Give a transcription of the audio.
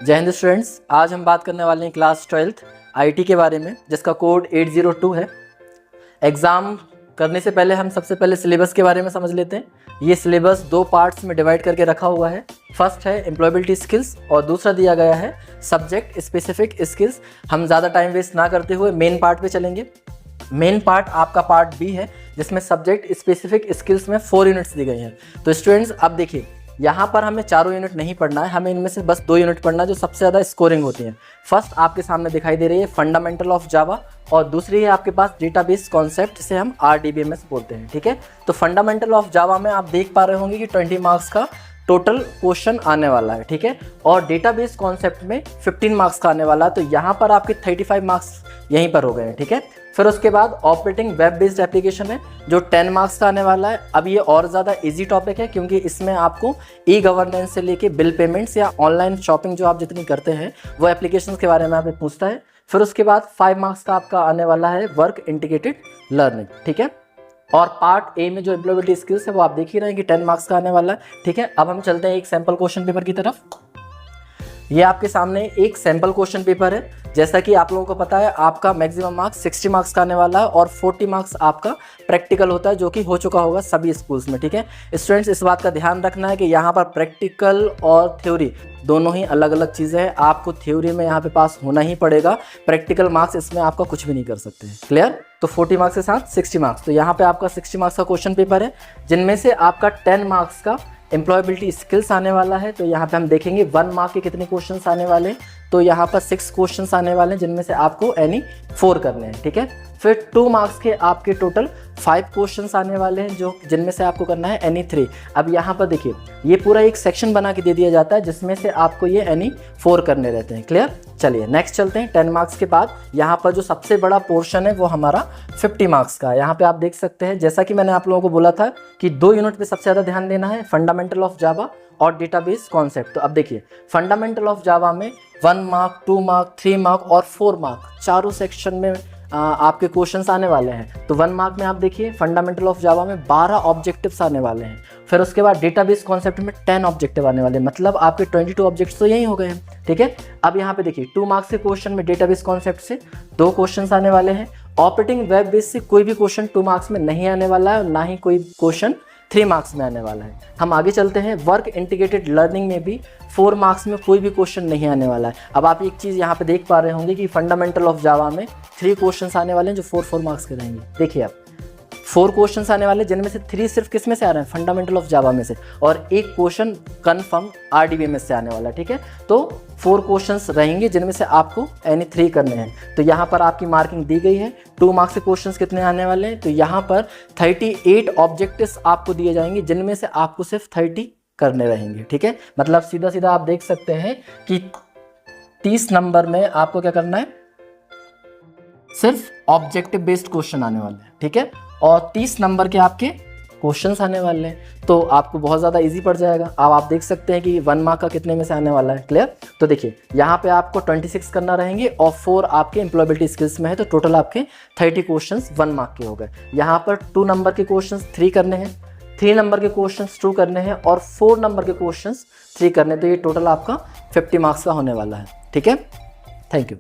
जय हिंद स्टूडेंट्स, आज हम बात करने वाले हैं क्लास 12th आईटी के बारे में, जिसका कोड 802 है। एग्ज़ाम करने से पहले हम सबसे पहले सिलेबस के बारे में समझ लेते हैं। ये सिलेबस दो पार्ट्स में डिवाइड करके रखा हुआ है। फर्स्ट है एम्प्लॉयबिलिटी स्किल्स और दूसरा दिया गया है सब्जेक्ट स्पेसिफिक स्किल्स। हम ज़्यादा टाइम वेस्ट ना करते हुए मेन पार्ट पे चलेंगे। मेन पार्ट आपका पार्ट बी है, जिसमें सब्जेक्ट स्पेसिफिक स्किल्स में 4 यूनिट्स दी गई हैं। तो स्टूडेंट्स अब देखिए, यहाँ पर हमें चारों यूनिट नहीं पढ़ना है, हमें इनमें से बस 2 यूनिट पढ़ना है जो सबसे ज़्यादा स्कोरिंग होती हैं। फर्स्ट आपके सामने दिखाई दे रही है फंडामेंटल ऑफ जावा और दूसरी है आपके पास डेटाबेस कॉन्सेप्ट, जिसे हम RDBMS बोलते हैं। ठीक है, तो फंडामेंटल ऑफ जावा में आप देख पा रहे होंगे कि 20 मार्क्स का टोटल क्वेश्चन आने वाला है। ठीक है, और डेटाबेस कॉन्सेप्ट में 15 मार्क्स का आने वाला है, तो यहाँ पर आपके 35 मार्क्स यहीं पर हो गए हैं। ठीक है, फिर उसके बाद ऑपरेटिंग वेब बेस्ड एप्लीकेशन है जो 10 मार्क्स का आने वाला है। अब ये और ज़्यादा इजी टॉपिक है, क्योंकि इसमें आपको ई गवर्नेंस से लेके बिल पेमेंट्स या ऑनलाइन शॉपिंग जो आप जितनी करते हैं वो एप्लीकेशंस के बारे में आपसे पूछता है। फिर उसके बाद 5 मार्क्स का आपका आने वाला है वर्क इंटीग्रेटेड लर्निंग। ठीक है, और पार्ट ए में जो एम्प्लॉयबिलिटी स्किल्स है वो आप देख ही रहे हैं कि 10 मार्क्स का आने वाला है। ठीक है, अब हम चलते हैं एक सैम्पल क्वेश्चन पेपर की तरफ। ये आपके सामने एक सैम्पल क्वेश्चन पेपर है। जैसा कि आप लोगों को पता है, आपका मैक्सिमम मार्क्स 60 मार्क्स का आने वाला है और 40 मार्क्स आपका प्रैक्टिकल होता है, जो कि हो चुका होगा सभी स्कूल्स में। ठीक है स्टूडेंट्स, इस बात का ध्यान रखना है कि यहाँ पर प्रैक्टिकल और थ्योरी दोनों ही अलग अलग चीज़ें हैं। आपको थ्योरी में यहाँ पे पास होना ही पड़ेगा, प्रैक्टिकल मार्क्स इसमें आपका कुछ भी नहीं कर सकते हैं। क्लियर? तो 40 मार्क्स के साथ 60 मार्क्स, तो यहाँ पे आपका 60 मार्क्स का क्वेश्चन पेपर है, जिनमें से आपका 10 मार्क्स का एम्प्लॉयबिलिटी स्किल्स आने वाला है। तो यहाँ पे हम देखेंगे 1 मार्क के कितने क्वेश्चंस आने वाले हैं। तो यहाँ पर 6 क्वेश्चंस आने वाले हैं, जिनमें से आपको एनी 4 करने हैं। ठीक है, फिर 2 मार्क्स के आपके टोटल 5 क्वेश्चंस आने वाले हैं, जो जिनमें से आपको करना है एनी 3। अब यहाँ पर देखिए, ये पूरा एक सेक्शन बना के दे दिया जाता है, जिसमें से आपको ये एनी 4 करने रहते हैं। क्लियर? चलिए नेक्स्ट चलते हैं। 10 मार्क्स के बाद यहाँ पर जो सबसे बड़ा पोर्शन है वो हमारा 50 मार्क्स का है। यहाँ पे आप देख सकते हैं, जैसा कि मैंने आप लोगों को बोला था कि 2 यूनिट पे सबसे ज़्यादा ध्यान देना है, फंडामेंटल ऑफ जावा और डेटाबेस कॉन्सेप्ट। तो अब देखिए, फंडामेंटल ऑफ जावा में 1 मार्क, 2 मार्क, 3 मार्क और 4 मार्क चारों सेक्शन में आपके क्वेश्चंस आने वाले हैं। तो 1 मार्क में आप देखिए, फंडामेंटल ऑफ जावा में 12 ऑब्जेक्टिव्स आने वाले हैं। फिर उसके बाद डेटाबेस कॉन्सेप्ट में 10 ऑब्जेक्टिव आने वाले हैं, मतलब आपके 22 ऑब्जेक्ट्स तो यही हो गए हैं। ठीक है, अब यहाँ पे देखिए 2 मार्क्स के क्वेश्चन में डेटाबेस कॉन्सेप्ट से 2 क्वेश्चन आने वाले हैं। ऑपरेटिंग वेब बेस से कोई भी क्वेश्चन 2 मार्क्स में नहीं आने वाला है, और ना ही कोई क्वेश्चन 3 मार्क्स में आने वाला है। हम आगे चलते हैं, वर्क इंटीग्रेटेड लर्निंग में भी 4 मार्क्स में कोई भी क्वेश्चन नहीं आने वाला है। अब आप एक चीज़ यहाँ पे देख पा रहे होंगे कि फंडामेंटल ऑफ जावा में 3 क्वेश्चंस आने वाले हैं जो 4 मार्क्स के रहेंगे। देखिए आप 4 क्वेश्चंस आने वाले, जिनमें से 3 सिर्फ किस में से आ रहे हैं, फंडामेंटल ऑफ जावा में से, और 1 क्वेश्चन कन्फर्म RDBMS से आने वाला है। ठीक है, तो 4 क्वेश्चंस रहेंगे, जिनमें से आपको एनी 3 करने हैं। तो यहाँ पर आपकी मार्किंग दी गई है। 2 मार्क्स के क्वेश्चंस कितने आने वाले हैं, तो यहाँ पर 38 ऑब्जेक्टिव्स आपको दिए जाएंगे, जिनमें से आपको सिर्फ 30 करने रहेंगे। ठीक है, मतलब सीधा सीधा आप देख सकते हैं कि 30 नंबर में आपको क्या करना है, सिर्फ ऑब्जेक्टिव बेस्ड क्वेश्चन आने वाले हैं। ठीक है, और 30 नंबर के आपके क्वेश्चंस आने वाले हैं, तो आपको बहुत ज़्यादा इजी पड़ जाएगा। अब आप देख सकते हैं कि 1 मार्क का कितने में से आने वाला है। क्लियर? तो देखिए, यहाँ पे आपको 26 करना रहेंगे और 4 आपके एम्प्लॉयबिलिटी स्किल्स में है, तो टोटल आपके 30 क्वेश्चंस 1 मार्क के हो गए। यहाँ पर 2 नंबर के क्वेश्चंस 3 करने हैं, 3 नंबर के क्वेश्चंस 2 करने हैं, और 4 नंबर के क्वेश्चंस 3 करने हैं। तो ये टोटल आपका 50 मार्क्स का होने वाला है। ठीक है, थैंक यू।